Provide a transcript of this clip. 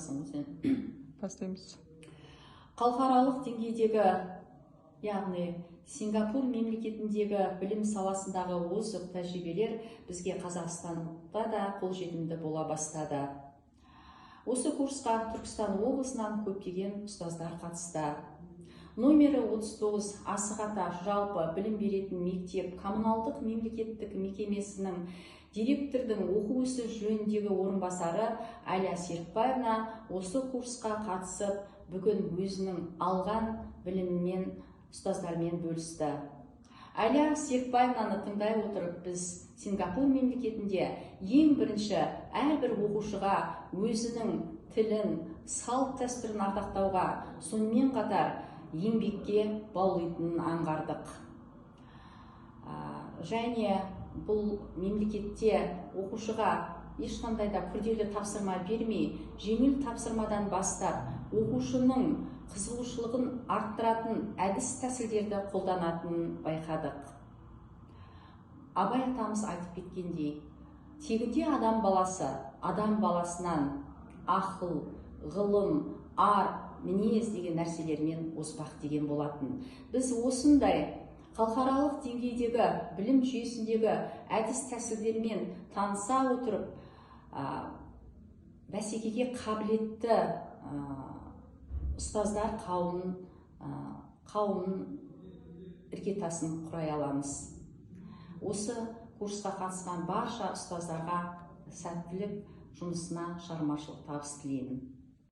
бастасың сен? Бастаймыз. Халықаралық деңгейдегі, яғни Сингапур мемлекетіндегі білім саласындағы озық тәжірибелер бізге Қазақстанда да қолжетімді бола бастады. Осы курсқа Түркістан облысынан көптеген ұстаздар қатысты. Номері 39 Асық-Ата жалпы білім беретін мектеп коммуналдық мемлекеттік мекемесінің директордың оқу ісі жөніндегі орынбасары Аля Серікбаевна осы курсқа қатысып, бүгін өзінің алған білімімен ұстаздармен бөлісті. Аля Серікбаевнаны тыңдай отырып, біз Сингапур мемлекетінде ең бірінші әрбір оқушыға өзінің тілін, салт дәстүрін ардақтауға, сонымен қатар еңбекке баулитынын аңғардық. Және бұл мемлекетте оқушыға ешқандай да күрделі тапсырма бермей, жеңіл тапсырмадан бастап, оқушының қызығушылығын арттыратын әдіс тәсілдерді қолданатынын байқадық. Абай атамыз айтып кеткендей, тегінде адам баласы, адам баласынан ақыл, ғылым, ар, мінез деген нәрселермен озбақ деген болатын. Біз осындай халықаралық деңгейдегі білім жүйесіндегі әдіс тәсілдермен таныса отырып, бәсекеге қабілетті ұстаздар қауымын іргетасын құрай аламыз. Осы курсқа қатысқан барша ұстаздарға сәттілік, жұмысына шығармашылық табыс тілеймін.